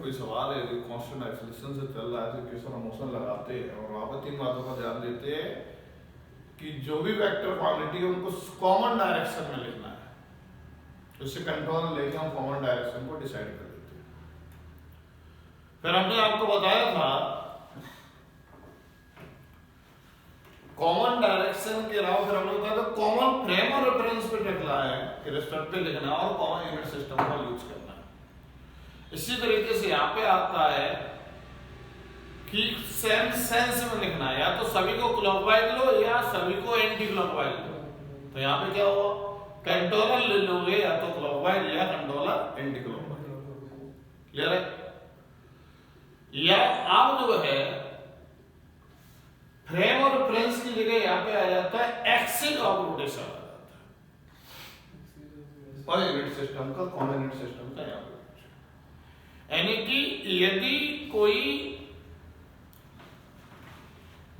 कोई सवाल है, यदि कांस्टेंट एक्सेलरेशन से चल रहा है तो इक्वेशन ऑफ मोशन लगाते हैं और वहां पर 3 बातों का ध्यान देते हैं कि जो भी वेक्टर क्वांटिटी है उनको कॉमन डायरेक्शन में लिखना है, उससे कंट्रोल लेके हम कॉमन डायरेक्शन को डिसाइड कर देते हैं। फिर हमने आपको बताया था कॉमन डायरेक्शन के अलावा फिर हमने बताया था कॉमन फ्रेम और रेफरेंस पे लिखना है कि रेस्पेक्ट पे लिखना और कॉमन यूनिट सिस्टम का यूज करना है। इसी तरीके से यहाँ पे आता है कि सेम सेंस में लिखना है, या तो सभी को क्लॉकवाइज लो या सभी को एंटी क्लॉकवाइज लो। तो यहाँ पे क्या हुआ, कंट्रोलर ले लोगे या तो क्लॉकवाइज या कंट्रोलर एंटी क्लॉकवाइज, क्लियर है। या आप जो है फ्रेम और रेफरेंस की जगह यहाँ पे आ जाता है एक्सिस ऑफ रोटेशन आ जाता है और यूनिट सिस्टम का कॉमन यूनिट सिस्टम का यहाँ पे, यानी कि यदि कोई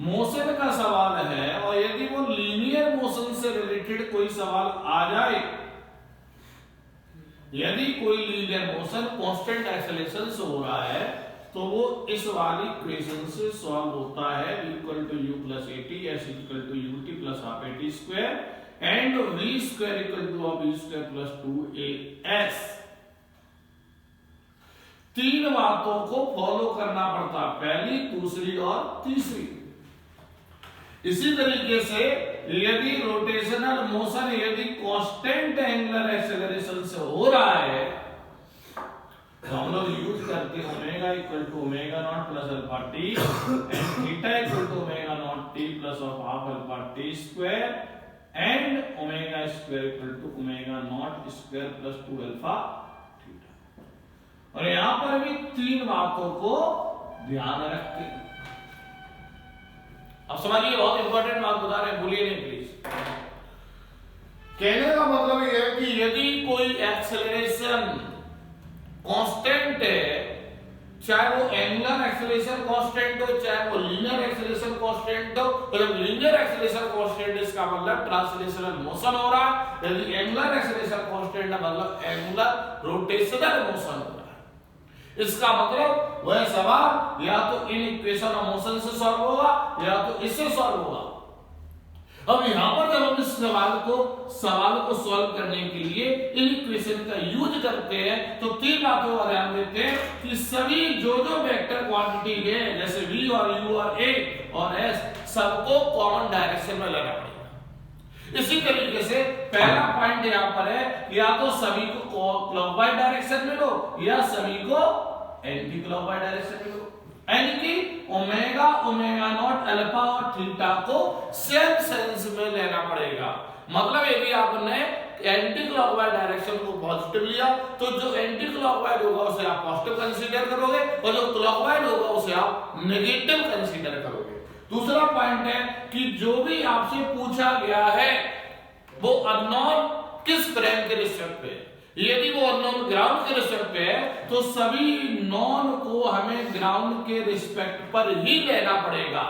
मोशन का सवाल है और यदि वो लीनियर मोशन से रिलेटेड कोई सवाल आ जाए, यदि कोई लीनियर मोशन कांस्टेंट एक्सेलरेशन से हो रहा है तो वो इस वाली इक्वेशन से सॉल्व होता है, v equal to u plus at, s equal to ut plus half at square and v square equal to v square plus 2as। 3 बातों को फॉलो करना पड़ता, पहली, दूसरी और तीसरी। इसी तरीके से यदि रोटेशनल मोशन यदि कांस्टेंट एंगुलर एक्सेलरेशन से हो रहा है तो हम लोग यूज करते हैं omega equal to omega naught plus alpha t and theta equal to omega naught t plus of half alpha t square and omega square equal to omega naught square plus 2 alpha theta. और यहां पर भी 3 बातों को ध्यान रखते हैं। अब समझिए, बहुत इंपॉर्टेंट बात बता रहे हैं, भूलिए नहीं प्लीज। कहने का मतलब यह है कि यदि कोई एक्सेलरेशन कांस्टेंट है, चाहे वो एंगुलर एक्सेलरेशन कांस्टेंट हो चाहे वो लीनियर एक्सेलरेशन कांस्टेंट हो, तो जब लीनियर एक्सेलरेशन कांस्टेंट इसका मतलब ट्रांसलेशनल मोशन हो रहा है, यदि एंगुलर एक्सेलरेशन कांस्टेंट है मतलब एंगुलर रोटेशनल मोशन हो रहा है। इसका मतलब वह सवाल या तो इन इक्वेशन ऑफ मोशन से सॉल्व होगा या तो इससे सॉल्व होगा। अब यहां पर जब हम इस सवाल को सॉल्व करने के लिए इन इक्वेशन का यूज करते हैं तो 3 बातों का ध्यान देते हैं कि सभी जो वेक्टर क्वांटिटी है जैसे v और u और a और s सबको कॉमन डायरेक्शन में लेना पड़ेगा। इसी तरीके से पहला पॉइंट यहां पर है, या तो सभी को क्लॉकवाइज डायरेक्शन में लो या सभी को एंटी क्लॉकवाइज डायरेक्शन में लो, यानी कि ओमेगा ओमेगा नॉट अल्फा और थीटा को सेम सेंस में लेना पड़ेगा। मतलब यदि आपने एंटी क्लॉकवाइज डायरेक्शन को पॉजिटिव लिया तो जो एंटी क्लॉकवाइज होगा उसे आप पॉजिटिव कंसीडर करोगे और जो क्लॉकवाइज होगा उसे आप नेगेटिव कंसीडर करोगे। दूसरा पॉइंट है कि जो भी आपसे पूछा गया है वो अननोन किस फ्रेम के रिस्पेक्ट पे, यदि वो अननोन ग्राउंड के रिस्पेक्ट पे है तो सभी नॉन को हमें ग्राउंड के रिस्पेक्ट पर ही लेना पड़ेगा,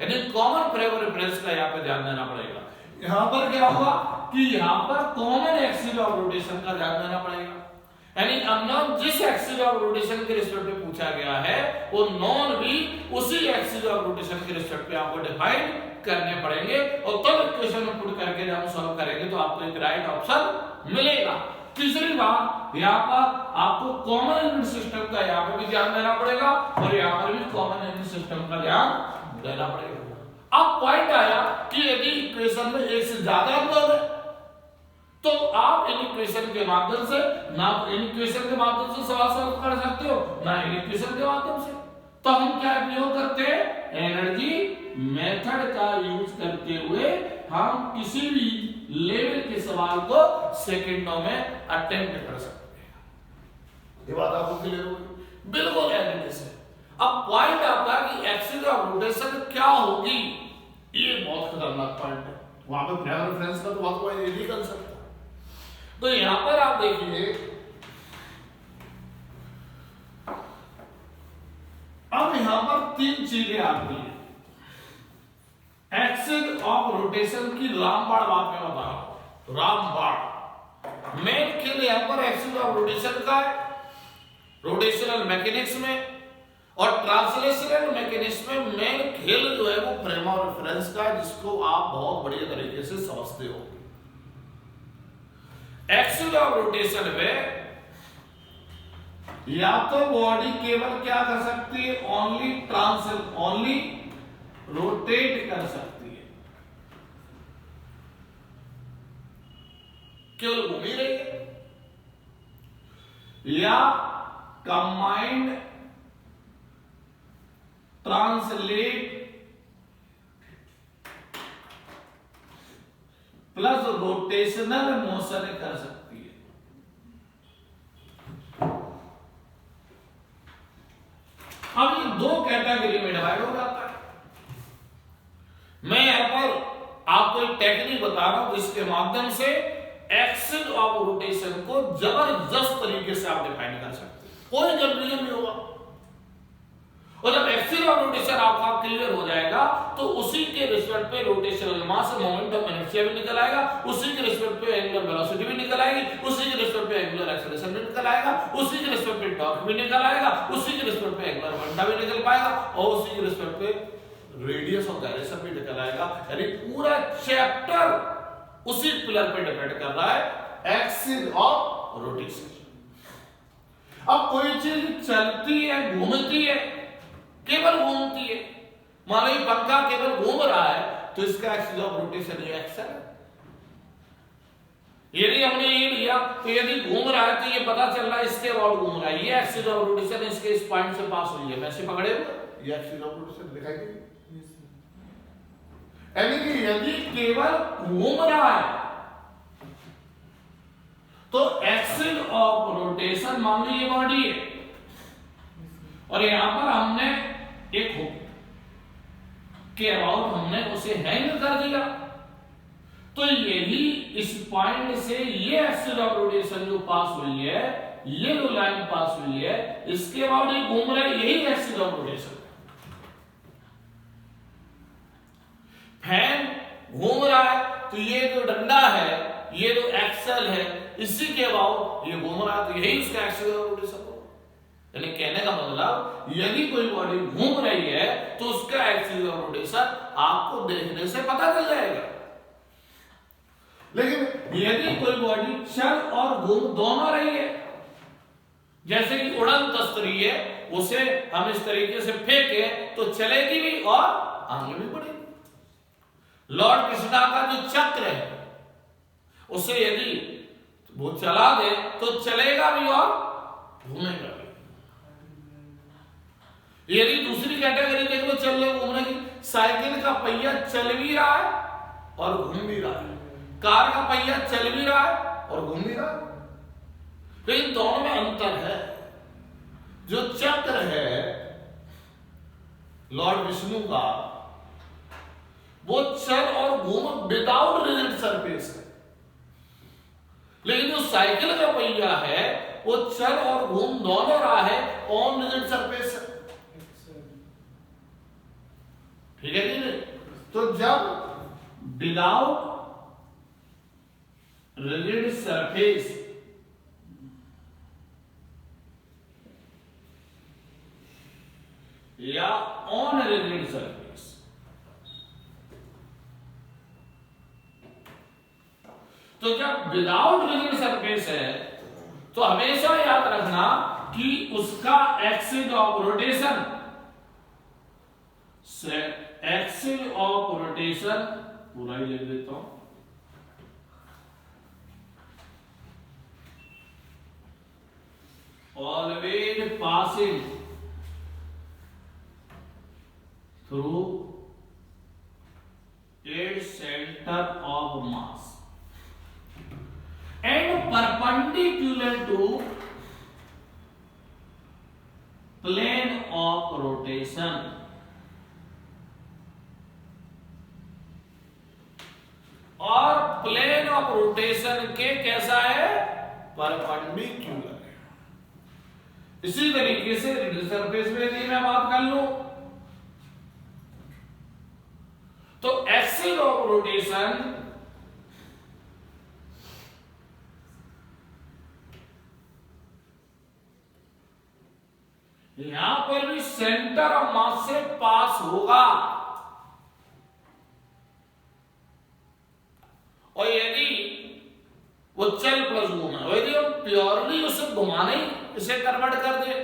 यानी कॉमन फ्रेम और रेफरेंस का यहाँ पे ध्यान देना पड़ेगा। यहाँ पर क्या होगा कि यहाँ पर कॉमन एक्सिस ऑफ रोटेशन का ध्यान देना पड़ेगा, यानी अननोन जिस एक्सिस ऑफ रोटेशन के रिस्पेक्ट पे पूछा गया है वो नॉन भी उसी एक्सिस ऑफ रोटेशन के रिस्पेक्ट पे आपको डिफाइन करने पड़ेंगे और तब इक्वेशन में पुट करके जब हम सॉल्व करेंगे तो आपको एक राइट ऑप्शन मिलेगा। तीसरी बात, यहाँ पर आपको कॉमन यूनिट सिस्टम का यहाँ पे भी ध्यान देना पड़ेगा और यहाँ पर भी कॉमन यूनिट सिस्टम का ध्यान देना पड़ेगा। अब पॉइंट आया कि यदि इक्वेशन में एक से ज्यादा अवयव है तो आप इन इक्वेशन के माध्यम से ना इन इक्वेशन के माध्यम से सवाल सॉल्व कर सकते हो ना इन इक्वेशन के माध्यम से, तो हम क्या उपयोग करते हैं, एनर्जी मेथड का यूज करते हुए हम किसी भी लेवल के सवाल को सेकंडों में अटेम्प्ट कर सकते हैं। ये बात आपको क्लियर होगी, बिल्कुल एविडेंस है। अब पॉइंट आता है कि एक्सिस ऑफ रोटेशन क्या होगी, ये बहुत खतरनाक पॉइंट है। वहां पे फ्रेम रेफरेंस का तो बहुत कोई नहीं कर सकता। तो यहां पर आप देखिए, अब यहां पर 3 चीजें आती हैं। एक्सिस ऑफ रोटेशन की रामबाण बात में बता रहा हूं, रामबाण मेन खेल यहां पर एक्सिस ऑफ रोटेशन का है। रोटेशनल मैकेनिक्स में। और ट्रांसलेशनल मैकेनिक्स में मेन खेल जो है वो फ्रेम ऑफ रेफरेंस का, जिसको आप बहुत बढ़िया तरीके से समझते हो। एक्सिस ऑफ रोटेशन में या तो बॉडी केवल क्या कर सकती है, ओनली रोटेट कर सकती है, केवल घूम ही रही है, या combined translate plus rotational motion कर सकती है। अब ये दो कैटेगरी में डिवाइड हो जाता है। मैं यहां पर आपको एक टेक्निक बता रहा हूं जिसके माध्यम से एक्सिस ऑफ रोटेशन को जबरदस्त तरीके से आप डिफाइन कर सकते हैं, कोई कंफ्यूजन नहीं होगा। और जब एक्सिस ऑफ रोटेशन आपका क्लियर हो जाएगा तो उसी के रिस्पेक्ट पे rotational mass, moment of inertia भी निकल आएगा, उसी के रिस्पेक्ट पे एंगुलर वेलोसिटी भी निकल आएगी, उसी के रिस्पेक्ट पे एंगुलर एक्सेलरेशन भी निकल आएगा, उसी के रिस्पेक्ट पे टॉर्क भी निकल आएगा, उसी के रिस्पेक्ट पे एंगुलर मोमेंटम भी निकल पाएगा, और उसी के रिस्पेक्ट पे रेडियस ऑफ गायरेशन भी निकल आएगा। यानी पूरा चैप्टर उसी पिलर पे डिपेंड कर रहा है, एक्सिस ऑफ रोटेशन। अब कोई चीज चलती है, घूमती है, केवल घूमती है, मान लो पंखा केवल घूम रहा है तो इसका एक्सिस ऑफ रोटेशन ये एक्स है। यदि हमने ये लिया तो यदि घूम रहा है तो ये पता चल रहा है इसके अबाउट घूम रहा है, ये एक्सिस ऑफ रोटेशन इसके इस पॉइंट से पास हुई है, मैं इसे पकड़े हुए, ये एक्सिस ऑफ रोटेशन दिखाई देगी। यानी कि यदि केवल घूम रहा है तो एक्सिस ऑफ रोटेशन, मान लो ये बॉडी है और यहां पर हमने एक हुक के अबाउट हमने उसे हैंग कर दिया, तो यही इस पॉइंट से ये एक्सिस ऑफ रोटेशन जो पास हुई है, ये जो लाइन पास हुई है, इसके अबाउट ये घूम रहा है, यही एक्सिस ऑफ रोटेशन। फैन घूम रहा है तो ये जो डंडा है, ये जो एक्सल है, इसी के अबाउट ये घूम रहा है, तो यही उसका एक्सिस ऑफ रोटेशन। यानी कहने का मतलब यदि कोई बॉडी घूम रही है तो उसका एक्सिस ऑफ रोटेशन आपको देखने से पता चल जाएगा। लेकिन यदि कोई बॉडी चल और घूम दोनों रही है, जैसे कि उड़न तस्तरी है, उसे हम इस तरीके से फेंके तो चलेगी भी और आगे भी बढ़ेगी। लॉर्ड कृष्णा का जो चक्र है, उसे यदि वो चला दे तो चलेगा भी और घूमेगा भी। यदि दूसरी कैटेगरी देख लो, चलने घूमने की, साइकिल का पहिया चल भी रहा है और घूम भी रहा है, कार का पहिया चल भी रहा है और घूम भी रहा है, लेकिन दोनों में अंतर है। जो चक्र है लॉर्ड विष्णु का, वो चल और घूम विदाउट रिजिड सरफेस है, लेकिन जो साइकिल का पहिया है वो चल और घूम दोनों रहा है, ऑन रिजिड सरफेस है। ठीक है कि नहीं? तो जब विदाउट रिजिड सरफेस या ऑन रिजिड सरफेस, तो जब विदाउट रिजिड सरफेस है तो हमेशा याद रखना कि उसका axis of rotation, axis of rotation पूरा ही लिख देता हूं, always passing through its centre of mass and perpendicular to plane of rotation, और प्लेन ऑफ रोटेशन के कैसा है, परपेंडिकुलर है। इसी तरीके से रिजिड सरफेस में यदि मैं बात कर लूं तो एक्सिस ऑफ रोटेशन यहां पर भी सेंटर ऑफ मास से पास होगा। और यदि वो चल प्लस घूमा, यदि हम प्योरली उसे घुमाने इसे कन्वर्ट कर दे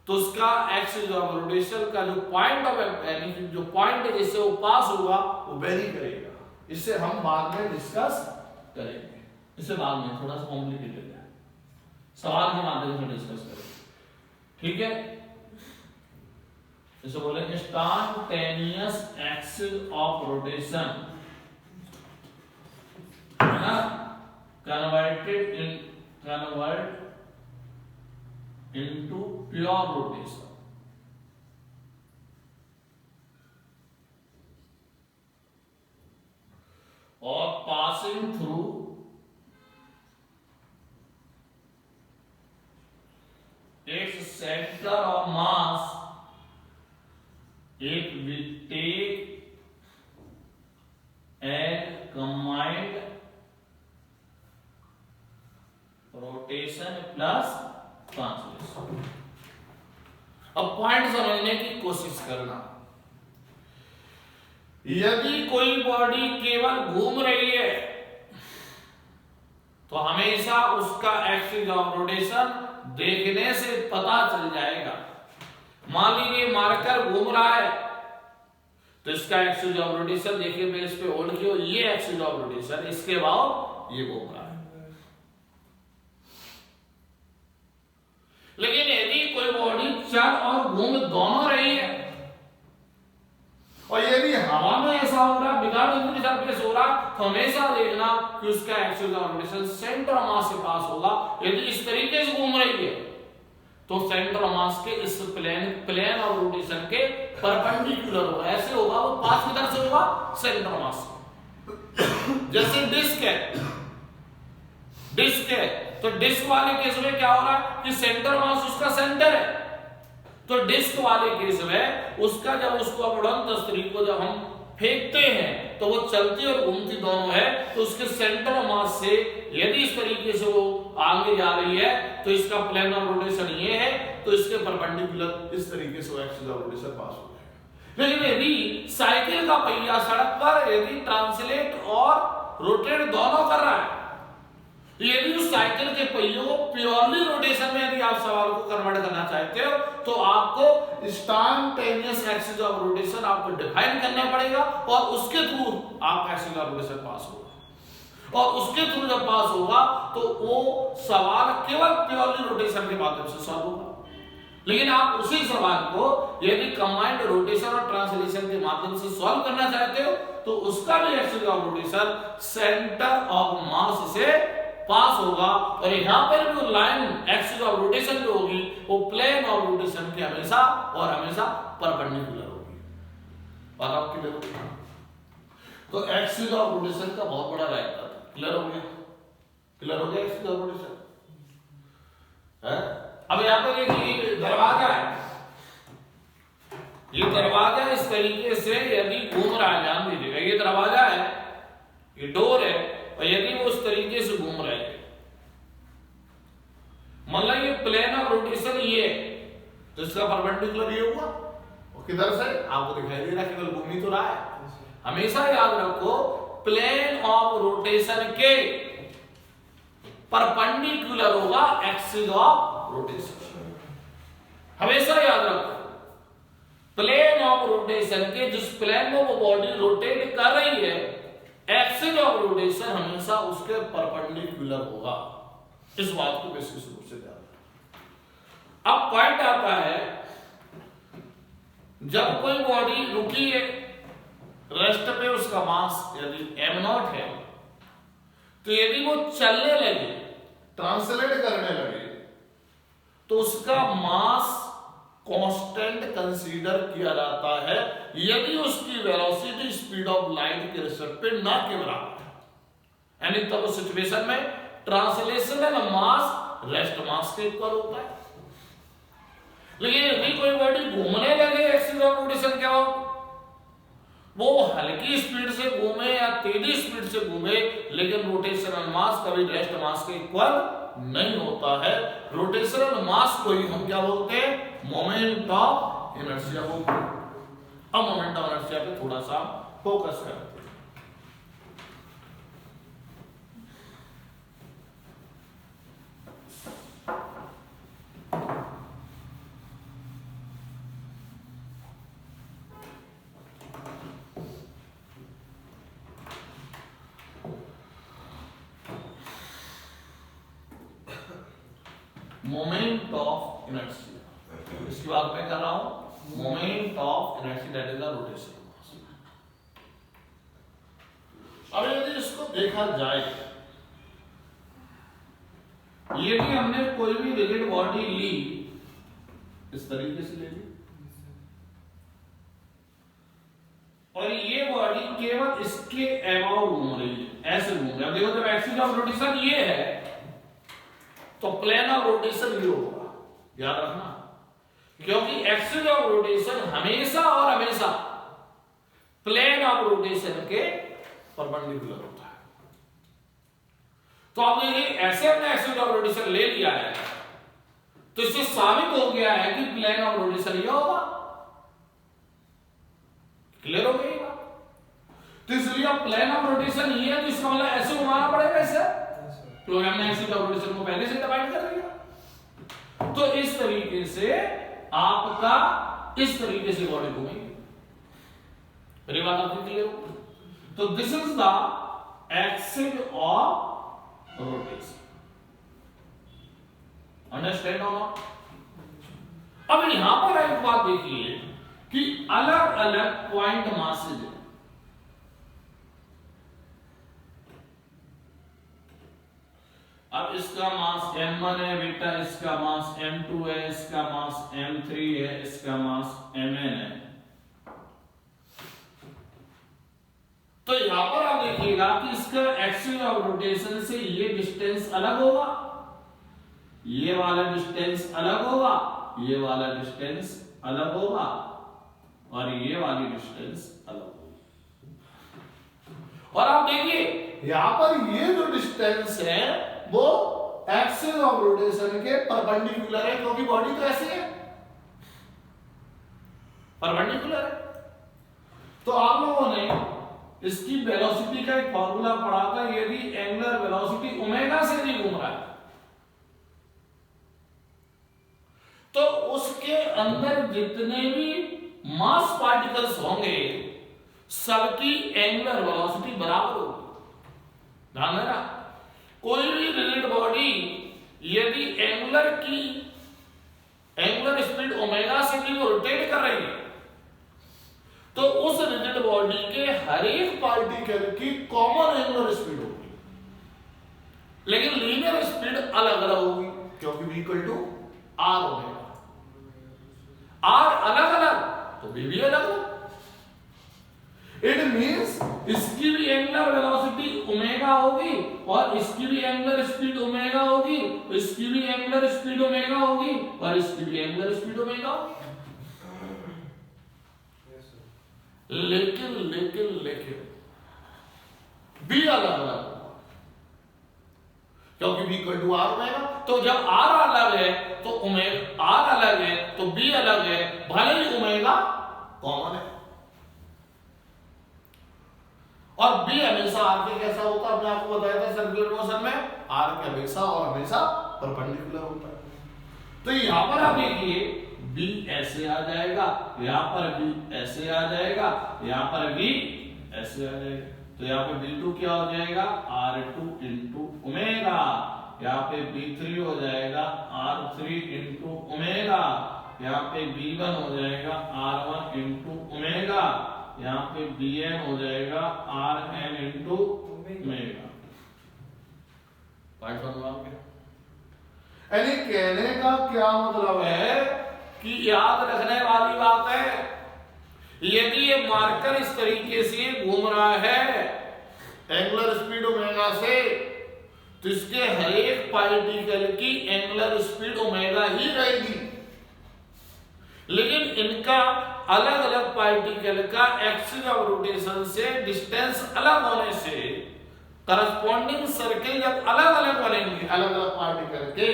तो उसका एक्सिस ऑफ रोटेशन का जो पॉइंट ऑफ जो पॉइंट है जिससे वो पास होगा वो वेरी करेगा। इससे हम बाद में डिस्कस करेंगे, इसे बाद में थोड़ा सा कॉम्प्लिकेटेड है, सवाल के माध्यम से डिस्कस करेंगे, ठीक है। इसे बोलेंगे इंस्टैन्टेनियस एक्सिस ऑफ रोटेशन, है ना, कन्वर्ट into pure rotation। और passing through its center of mass, it will take a combined rotation plus translation. अब पॉइंट समझने की कोशिश करना। यदि कोई बॉडी केवल घूम रही है तो हमेशा उसका एक्सिस ऑफ रोटेशन देखने से पता चल जाएगा। मान लीजिए मार्कर घूम रहा है तो इसका एक्सिस ऑफ रोटेशन देखिए, मैं इस पे होल्ड किया, ये एक्सिस ऑफ रोटेशन, इसके बाद ये घूम रहा है। लेकिन यदि कोई बॉडी चल और घूम दोनों रही है और यदि हवा में ऐसा हो रहा, बिना बिंदु के सरफेस हो रहा, तो हमेशा देखना कि उसका axis of rotation centre of mass से पास होगा। यदि इस तरीके से घूम रही है तो सेंटर ऑफ मास के इस प्लेन ऑफ रोटेशन के परपेंडिकुलर होगा, ऐसे होगा, वो पास किधर से होगा, सेंटर ऑफ मास से। जैसे डिस्क है तो डिस्क वाले केस में क्या हो रहा है कि सेंटर मास उसका सेंटर है, तो डिस्क वाले केस में उसका जब उसको उड़न तस्तरी को जब हम फेंकते हैं तो वो चलती और घूमती दोनों है, तो उसके सेंटर मास से यदि इस तरीके से वो आगे जा रही है तो इसका प्लेन ऑफ रोटेशन ये है, तो इसके परपेंडिकुलर इस तरीके से वो एक्सिस ऑफ रोटेशन पास हो जाएगा। लेकिन यदि साइकिल का पहिया सड़क पर यदि ट्रांसलेट और रोटेट दोनों कर रहा है, यदि उस साइकिल के पहियों को प्योरली रोटेशन में यदि आप सवाल को कन्वर्ट करना चाहते हो तो आपको इंस्टैन्टेनियस एक्सिस ऑफ रोटेशन आपको डिफाइन करना पड़ेगा और उसके थ्रू आप एक्सिस ऑफ रोटेशन पास होगा। और उसके थ्रू जब पास होगा तो वो सवाल केवल प्योरली रोटेशन के माध्यम से सॉल्व होगा। लेकिन आप उसी सवाल को यदि कंबाइंड रोटेशन और ट्रांसलेशन के माध्यम से सॉल्व करना चाहते हो तो उसका भी axis of rotation centre of mass से पास होगा। और यहां पर भी लाइन एक्सिस ऑफ रोटेशन जो होगी वो प्लेन ऑफ रोटेशन के हमेशा और हमेशा परपेंडिकुलर होगी। बात आपकी क्लियर होगी? तो एक्सिस ऑफ रोटेशन का बहुत बड़ा रायता था। क्लियर हो गया? क्लियर हो गया एक्सिस ऑफ रोटेशन है। अब यहां पर देखिए दरवाजा है, ये दरवाजा इस तरीके से यदि घूम रहा है, ध्यान दीजिएगा, ये दरवाजा है, ये डोर है, और यदि वो उस तरीके से घूम रहे हैं, मतलब ये प्लेन ऑफ रोटेशन ये तो इसका परपेंडिकुलर ये हुआ, और किधर से आपको दिखाई दे रहा है, केवल घूम ही तो रहा है। हमेशा याद रखो प्लेन ऑफ रोटेशन के परपेंडिकुलर होगा एक्सिस ऑफ रोटेशन। हमेशा याद रखो प्लेन ऑफ रोटेशन के जिस प्लेन में वो बॉडी रोटेट कर रही है, एक्सिस ऑफ रोटेशन हमेशा उसके परपेंडिकुलर होगा। इस बात को बेसिक रूप से ध्यान रखना। अब पॉइंट आता है, जब कोई बॉडी रुकी है रेस्ट पे, उसका मास यदि m0 है, तो यदि वो चलने लगे, ट्रांसलेट करने लगे, तो उसका मास कांस्टेंट कंसीडर किया जाता है यदि उसकी वेलोसिटी स्पीड ऑफ लाइट के रिस्पेक्ट पे ना के बराबर है। यानी तब उस सिचुएशन में ट्रांसलेशनल मास रेस्ट मास के इक्वल होता है। लेकिन यदि कोई बॉडी घूमने लगे, एक्सिस ऑफ रोटेशन क्या हो, वो हल्की स्पीड से घूमे या तेजी स्पीड से घूमे, लेकिन रोटेशनल मास कभी रेस्ट मास के इक्वल नहीं होता है। रोटेशनल मास को ही हम क्या बोलते हैं, मोमेंट ऑफ इनर्शिया होगी। अब मोमेंट ऑफ इनर्शिया पे थोड़ा सा फोकस करते हैं। मोमेंट ऑफ इनर्शिया, इसकी बात मैं कर रहा हूं। Moment of inertia that is the rotation. अब यदि इसको देखा जाए, यदि हमने कोई भी रिजिड बॉडी ली, इस तरीके से ले ली, और ये बॉडी केवल इसके अबाउ घूम रही है, ऐसे घूम रही है। देखो जब एक्सिस ऑफ रोटेशन ये है तो प्लेन ऑफ रोटेशन ये होगा, याद रखना, क्योंकि एक्सिस ऑफ रोटेशन हमेशा और हमेशा प्लेन ऑफ रोटेशन के परपेंडिकुलर होता है। तो अब ये ऐसे हमने एक्सिस ऑफ रोटेशन ले लिया है तो इससे साबित हो गया है कि प्लेन ऑफ रोटेशन ये होगा। क्लियर हो गई बात? तो इसलिए प्लेन ऑफ रोटेशन ये है तो इसका मतलब ऐसे घुमाना पड़ेगा ऐसे, तो हमने एक्सिस ऑफ रोटेशन को पहले से डिवाइड कर लिया। तो इस तरीके से आपका इस तरीके से बॉडी घूमेगी। मेरी बात आपको क्लियर हो? तो this is the axis of rotation. Understand हो ना? अब यहां पर एक बात देखिए कि अलग अलग पॉइंट मासेज है। अब इसका मास m1 है बेटा, इसका मास m2 है, इसका मास m3 है, इसका मास mn है। तो यहां पर आप देखिएगा कि इसका एक्सिस ऑफ रोटेशन से ये डिस्टेंस अलग होगा, ये वाला डिस्टेंस अलग होगा, ये वाला डिस्टेंस अलग होगा, और ये वाली डिस्टेंस अलग होगी। और आप देखिए यहां पर ये जो डिस्टेंस है वो एक्सिस ऑफ रोटेशन के परपेंडिकुलर है, क्योंकि बॉडी तो ऐसे है, परपेंडिकुलर है। तो आप लोगों ने इसकी वेलोसिटी का एक फॉर्मूला पढ़ा था। यदि एंगुलर वेलोसिटी ओमेगा से भी घूम रहा है तो उसके अंदर जितने भी मास पार्टिकल्स होंगे सबकी एंगुलर वेलोसिटी बराबर होगी। ध्यान देना, कोई भी रिजिड बॉडी यदि एंगुलर स्पीड ओमेगा से भी रोटेट कर रही है तो उस रिजिड बॉडी के हर एक पार्टिकल की कॉमन एंगुलर स्पीड होगी, लेकिन लीनियर स्पीड अलग अलग होगी, क्योंकि v equal to r omega. R अलग अलग तो v भी अलग अलग। इट मींस इसकी भी एंगुलर वेलोसिटी ओमेगा होगी और इसकी भी एंगुलर स्पीड ओमेगा होगी, इसकी भी एंगुलर स्पीड ओमेगा होगी और इसकी भी एंगुलर स्पीड ओमेगा होगी। लेकिन भी अलग अलग, क्योंकि v equal to r omega. तो जब r अलग है तो ओमेगा, r अलग है तो b अलग है, भले ही ओमेगा कॉमन है। और b हमेशा r के कैसा होता है, हमने आपको बताया था सर्कुलर मोशन में r के हमेशा और हमेशा परपेंडिकुलर होता है। तो यहां पर आप देखिए b ऐसे आ जाएगा, यहां पर b ऐसे आ जाएगा, यहां पर b ऐसे आ जाएगा। तो यहाँ पे b2 क्या हो जाएगा, r2 इंटू ओमेगा, यहाँ पे b3 हो जाएगा r3 इंटू ओमेगा, यहाँ पे b1 हो जाएगा r1 इंटू ओमेगा, यहाँ पे bn हो जाएगा rn इंटू ओमेगा। पॉइंट समझ गया? यानी कहने का क्या मतलब है कि याद रखने वाली बात है, यदि ये मार्कर इस तरीके से घूम रहा है एंगुलर स्पीड ओमेगा से तो इसके हर एक पार्टिकल की एंगुलर स्पीड ओमेगा ही रहेगी, लेकिन इनका अलग अलग पार्टिकल का एक्सिस ऑफ रोटेशन से डिस्टेंस अलग होने से करस्पॉन्डिंग सर्किल जब अलग अलग बनेंगे अलग अलग पार्टिकल के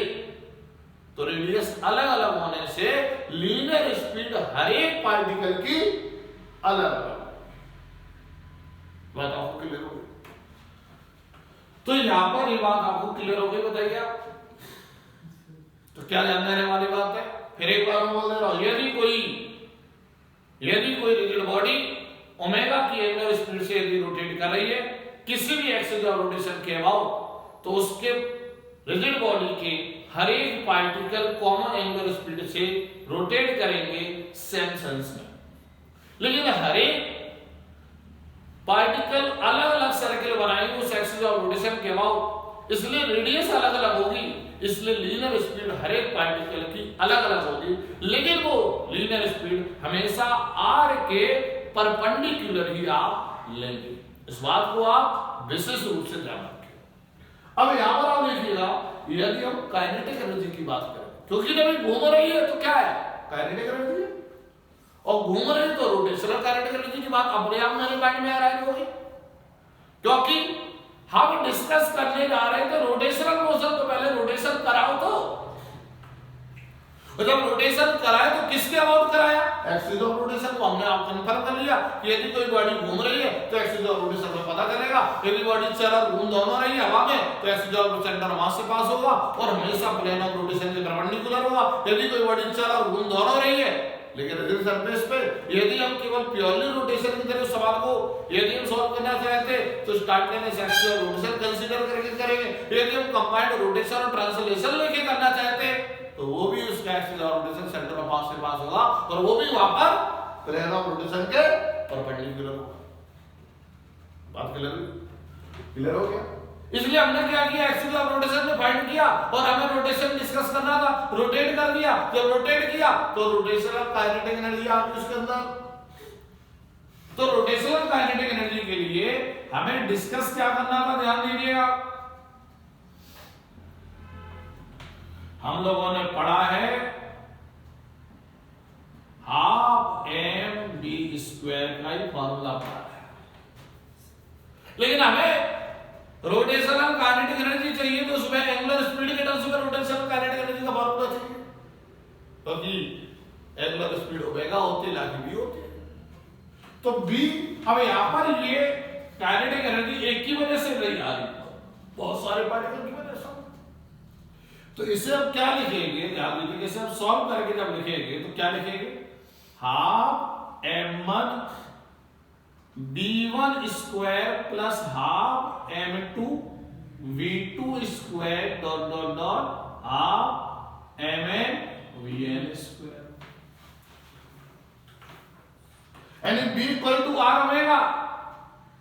तो रेडियस अलग अलग होने से लीनियर स्पीड हर एक पार्टिकल की अलग अलग। बात आपको क्लियर हो गई? तो यहां पर ये बात आपको क्लियर हो गई, बताइए आप। तो क्या जानने रहने वाली बात है, फिर एक बार मैं बोल दे रहा हूं, यदि कोई रिजिड बॉडी ओमेगा की एंगुलर स्पीड से यदि रोटेट कर रही है किसी भी एक्सिस ऑफ रोटेशन के अबाउ, तो उसके रिजिड बॉडी के हर एक पार्टिकल कॉमन एंगुलर स्पीड से रोटेट करेंगे सेम सेंस में। लेकिन हर एक पार्टिकल अलग अलग सर्किल बनाएंगे उस एक्सिस ऑफ रोटेशन के अबाउ, इसलिए रेडियस अलग अलग होगी, इसलिए लीनियर स्पीड हर एक पार्टिकल की अलग अलग होगी, लेकिन वो लीनियर स्पीड हमेशा आर के परपेंडिकुलर ही आप लेंगे। इस बात को आप विशेष रूप से ध्यान रखें। अब यहां पर आप देखिएगा, यदि हम काइनेटिक एनर्जी की बात करें, क्योंकि जब घूम रही है तो क्या है, काइनेटिक एनर्जी है, और घूम रहे तो रोटेशनल काइनेटिक एनर्जी की बात अपने आप मेरे माइंड में आ रहा है, क्योंकि हम डिस्कस करने जा रहे थे रोटेशनल मोशन, तो पहले रोटेशन कराओ। तो जब रोटेशन कराए तो किसके अबाउट कराया, एक्सिस ऑफ रोटेशन को हमने आप कंफर्म कर लिया कि यदि कोई बॉडी घूम रही है तो एक्सिस ऑफ रोटेशन में पता चलेगा, यदि बॉडी चल और घूम दोनों रही है हवा में तो एक्सिस ऑफ सेंटर मास से पास होगा और हमेशा प्लेन ऑफ रोटेशन के परपेंडिकुलर होगा। यदि कोई बॉडी चल और घूम दोनों रही है लेकिन रिजिड सरफेस पे, यदि हम केवल प्योरली रोटेशन की तरफ सवाल को यदि हम सॉल्व करना चाहते तो स्टार्ट करने से एक्सिस ऑफ रोटेशन कंसीडर करके करेंगे। यदि हम कंबाइंड रोटेशन और ट्रांसलेशन लेके करना चाहते तो वो भी उसका axis of rotation centre of mass से पास होगा और वो भी वहां पर प्लेन ऑफ रोटेशन के परपेंडिकुलर होगा। बात क्लियर हो गया? इसलिए हमने क्या किया, एक्सिस ऑफ रोटेशन में फाइंड किया और हमें रोटेशन डिस्कस करना था, रोटेट कर दिया। जब रोटेट किया तो रोटेशनल काइनेटिक एनर्जी आ गई उसके अंदर। तो रोटेशनल काइनेटिक एनर्जी के लिए हमें डिस्कस क्या करना था, ध्यान दीजिएगा। हम लोगों ने पढ़ा है हाफ एम बी स्क्वायर का ही फॉर्मूला पढ़ा है, लेकिन हमें रोटेशनल काइनेटिक एनर्जी चाहिए तो उसमें एंगुलर स्पीड के टर्म्स में रोटेशनल काइनेटिक एनर्जी का फॉर्मूला चाहिए, क्योंकि एंगुलर स्पीड ओमेगा होती है लाकी बी होती है। तो बी, अब यहां पर ये काइनेटिक एनर्जी एक की वजह से नहीं आ रही, बहुत सारे पार्टिकल की वजह से। तो इसे अब क्या लिखेंगे, ध्यान दीजिए, इसे अब सॉल्व करके जब लिखेंगे तो क्या लिखेंगे, half m1 b1 square plus half m2 v2 square dot dot dot half mn vn square, यानी b equal to r omega.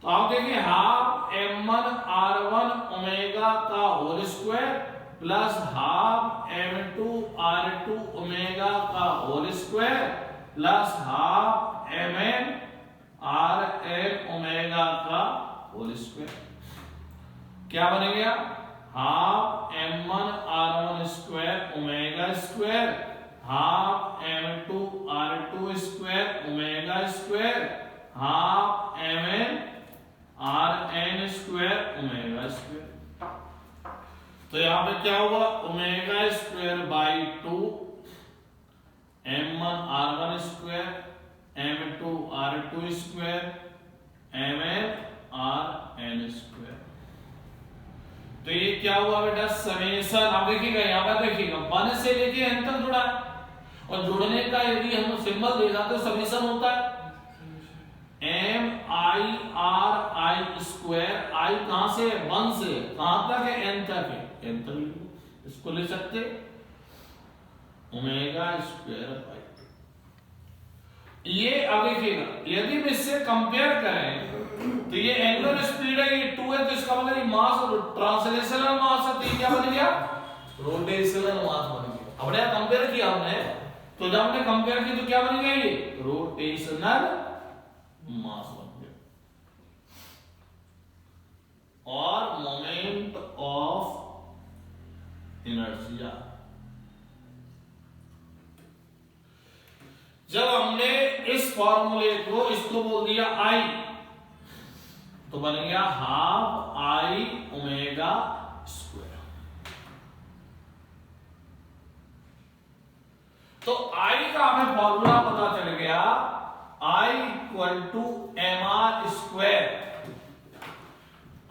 तो आप देखिए हाफ m1 r1 ओमेगा का whole square plus half m2 r2 omega का whole square plus half mn rn omega का whole square, क्या बन गया, half m1 r1 square omega square half m2 r2 square omega square half mn rn square omega square. तो यहां पे क्या होगा, omega square by 2 m1 r1 square m2 r2 square mn rn square. तो ये क्या हुआ बेटा, समेशन। आप देखिएगा यहां पर देखिएगा 1 से लेके n तक जुड़ा है, और जुड़ने का यदि हम सिंबल देखा तो समेशन होता है m i r i square. i कहां से, 1 से कहां तक है, n तक है, n तक इसको ले सकते ओमेगा स्क्वायर बाई। ये अब देखिएगा यदि हम इससे कंपेयर करें तो ये एंगुलर स्पीड है, ये 2 है, तो इसका मतलब ये मास और ट्रांसलेशनल मास है, तो क्या बन गया, रोटेशनल मास बन गया। अब ने कंपेयर किया हमने, तो जब हमने कंपेयर किया तो क्या बन गया, ये रोटेशनल मास बन गया। और मोमेंट ऑफ इनर्शिया, जब हमने इस फॉर्मूले को इसको बोल दिया I, तो बन गया हाफ I ओमेगा स्क्वायर। का हमें फॉर्मूला पता चल गया, I equal to mr square.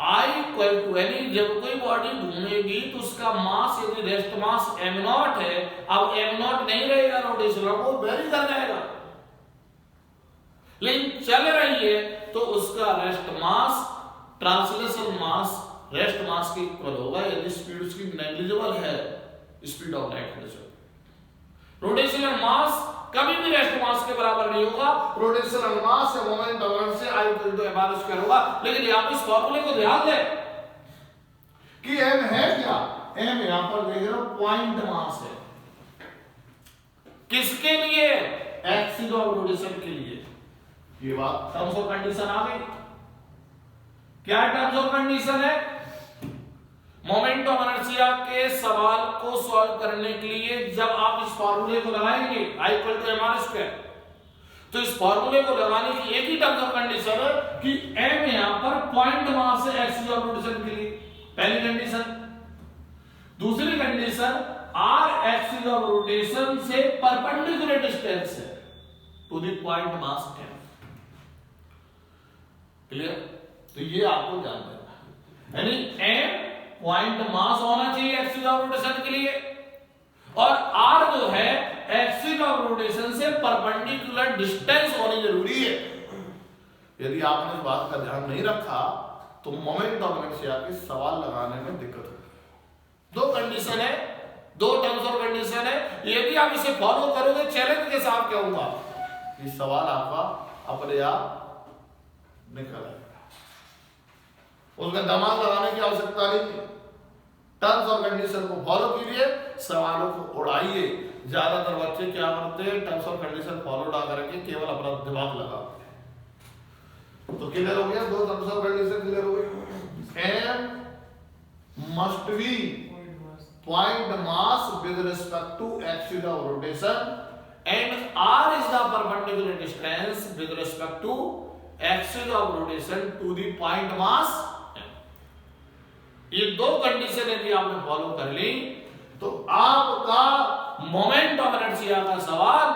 I equal to यानी जब कोई बॉडी घूमेगी तो उसका मास यदि रेस्ट मास m0 है, अब m0 नहीं रहेगा रोटेशन, वो वेरी कर जाएगा, लेकिन चल रही है तो उसका रेस्ट मास ट्रांसलेशन मास रेस्ट मास के इक्वल होगा यदि स्पीड उसकी नेग्लिजिबल है, स्पीड ऑफ लाइट है। रोटेशनल मास कभी भी रेस्ट मास के बराबर नहीं होगा, रोटेशनल मास या moment of inertia I equal to mr square होगा। लेकिन यहां पे इस फार्मूले को ध्यान दें कि m है क्या, m यहां पर देख रहे हो पॉइंट मास है, किसके लिए, एक्सिस ऑफ रोटेशन के लिए। ये बात टर्म्स ऑफ कंडीशन आ गई। क्या टर्म्स ऑफ कंडीशन है, मोमेंट ऑफ इनर्शिया के सवाल को सॉल्व करने के लिए जब आप इस फार्मूले को लगाएंगे I equal to mr square, तो इस फार्मूले को लगाने की एक ही टर्म्स ऑफ कंडीशन है कि m यहां पर पॉइंट मास है एक्सिस ऑफ रोटेशन के लिए, पहली कंडीशन। दूसरी condition r axis of rotation से परपेंडिकुलर डिस्टेंस है to the point mass m। Clear? तो ये आपको ध्यान देना, यानी m पॉइंट मास होना चाहिए एक्सिस ऑफ रोटेशन के लिए, और r जो है एक्सिस ऑफ रोटेशन से परपेंडिकुलर डिस्टेंस होनी जरूरी है। यदि आपने इस बात का ध्यान नहीं रखा तो मोमेंट ऑफ इनर्शिया के सवाल लगाने में दिक्कत होगी। दो कंडीशन है, दो टर्म्स ऑफ कंडीशन है, यदि आप इसे फॉलो करोगे चैलेंज के साथ क्या होगा, ये सवाल आपका अपने आप निकल आएगा, उसमें दिमाग लगाने की आवश्यकता नहीं। टर्म्स और कंडीशन को फॉलो कीजिए, सवालों को उड़ाइए। ज्यादातर बच्चे क्या करते हैं, टर्म्स और कंडीशन फॉलो ना करके केवल अपना दिमाग लगाते हैं। तो क्लियर हो गया, दो टर्म्स और कंडीशन क्लियर हो गई। m must be point mass with respect to axis of rotation and r is the perpendicular distance with respect to axis of rotation to the point mass। ये दो condition यदि आपने follow कर ली तो आपका moment of inertia का सवाल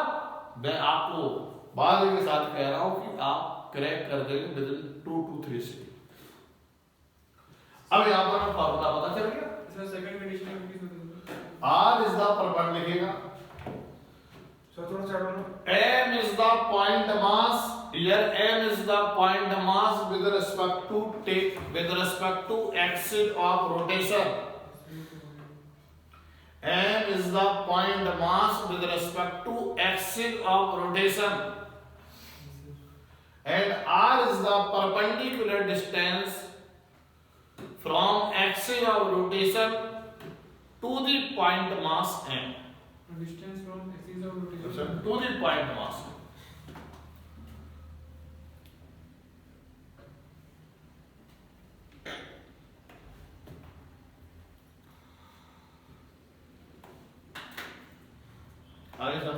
मैं आपको बाद के साथ कह रहा हूं कि आप क्रैक कर देंगे विद इन 2 to 3 सेकंड। अब यहां पर फॉर्मूला पता चल गया। Sir second condition r is the perpendicular लिखेगा, सर थोड़ा सा बोलो, m is the point mass, here m is the point mass with respect to axis of rotation, m is the point mass with respect to axis of rotation and r is the perpendicular distance from axis of rotation to the point mass m, distance from axis of rotation to the point mass। आगे sir,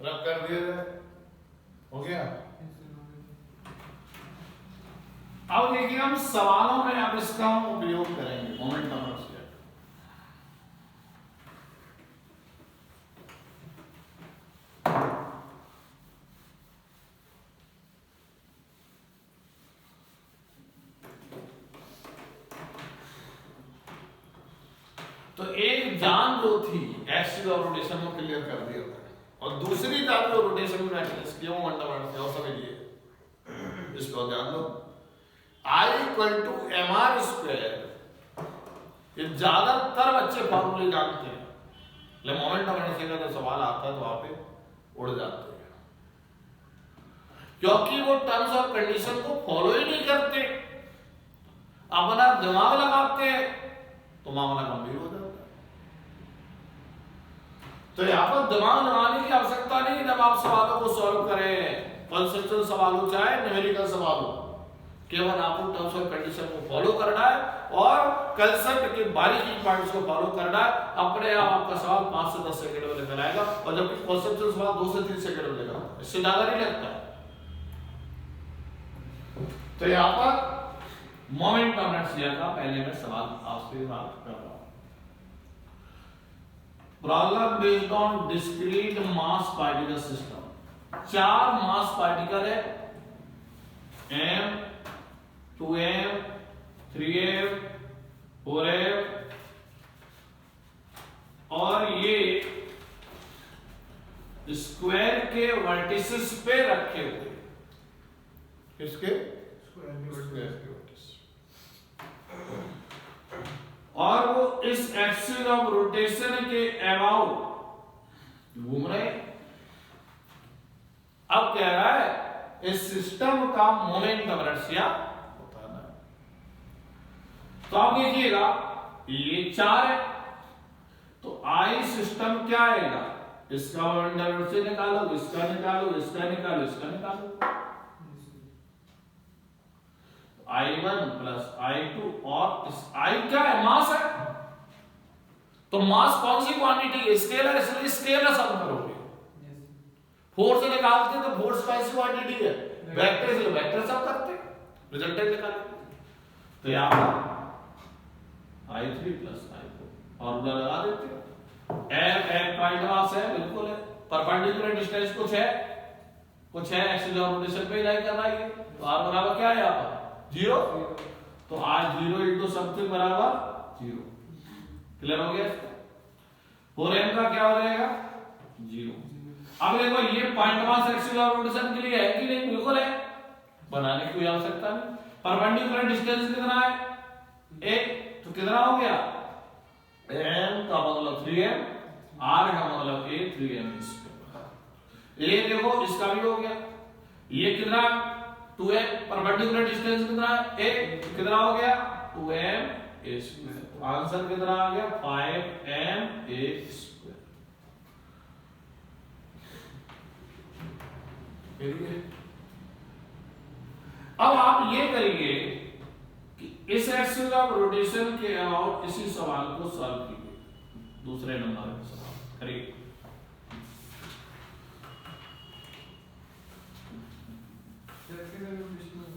रब कर दिया जाए, हो गया। अब देखिए हम सवालों में अब इसका हम उपयोग करेंगे मोमेंट ऑफ इनर्शिया। तो एक जान जो थी एक्सिस ऑफ रोटेशन में क्लियर कर दिया था, और दूसरी जान जो रोटेशन में एक्सिस क्यों फंडामेंटल है, और समझिए इसको ध्यान दो। I इक्वल टू mr², ये ज्यादातर बच्चे फॉर्मूले जानते हैं, लेकिन मोमेंट ऑफ इनर्शिया का जब सवाल आता है तो वहां पे उड़ जाते हैं, क्योंकि वो टर्म्स और कंडीशन को फॉलो ही नहीं करते, अपना दिमाग लगाते हैं तो मामला गंभीर हो जाता है। तो यहाँ पर दिमाग लगाने की आवश्यकता नहीं जब आप सवालों को सॉल्व करें, कॉन्सेप्चुअल सवाल हो चाहे न्यूमेरिकल सवाल हो, केवल आपको टर्म्स और कंडीशन को फॉलो करना है और कंसेप्ट के बारीकी पॉइंट्स को फॉलो करना है। अपने आप आपका सवाल 5 से 10 सेकंड में निकल आएगा, और जबकि कॉन्सेप्चुअल सवाल 2 से 3 सेकंड में निकल आता है, इससे ज्यादा नहीं लगता है। तो यहाँ पर मोमेंट ऑफ इनर्शिया का पहले मैं सवाल आपसे बात कर रहा हूं। Problem based on discrete mass particle system. 4 mass particle है, m, 2m, 3m, 4m, और ये स्क्वायर के वर्टिसेस पे रखे हुए, किसके? स्क्वायर के वर्टिस, और वो इस एक्सिस ऑफ रोटेशन के अबाउट घूम रहे। अब कह रहा है इस सिस्टम का मोमेंट ऑफ इनर्शिया बताना है। तो आप देखिएगा ये 4 है, तो आई सिस्टम क्या आएगा, इसका मोमेंट ऑफ इनर्शिया निकालो, इसका निकालो, इसका निकालो, इसका निकालो। I1 प्लस I2, और इस I क्या है, मास है, तो मास कौन सी क्वांटिटी है, स्केलर, इसलिए स्केलर सम करोगे। फोर्स निकालते तो फोर्स कौन सी क्वांटिटी है, वेक्टर, इसलिए वेक्टर सम करते, रिजल्टेंट निकालते। तो यहां पर I3 प्लस I4 फॉर्मूला लगा देते हैं। m पॉइंट मास है, बिल्कुल है, परपेंडिकुलर डिस्टेंस कुछ है एक्सिस ऑफ रोटेशन पे लाई करना है, तो r बराबर क्या है यहां पर 0, तो r 0 इनटू समथिंग बराबर 0। क्लियर हो गया? 4m का क्या हो जाएगा 0। अब देखो ये point mass axis of rotation के लिए है कि नहीं, बिल्कुल है, बनाने की कोई आवश्यकता नहीं। परपेंडिकुलर डिस्टेंस कितना है 1, तो कितना हो गया, m का मतलब 3m, r का मतलब 3m²। ये देखो इसका भी हो गया, ये कितना 2m, परपेंडिकुलर डिस्टेंस कितना है 1, कितना हो गया 2m²। आंसर कितना आ गया 5m²। अब आप ये करिए कि इस एक्सिस ऑफ रोटेशन के अबाउट इसी सवाल को सॉल्व कीजिए, दूसरे नंबर का सवाल करिए।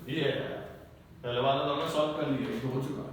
ये पहले वाला तो हमने सॉल्व कर लिया, तो हो चुका।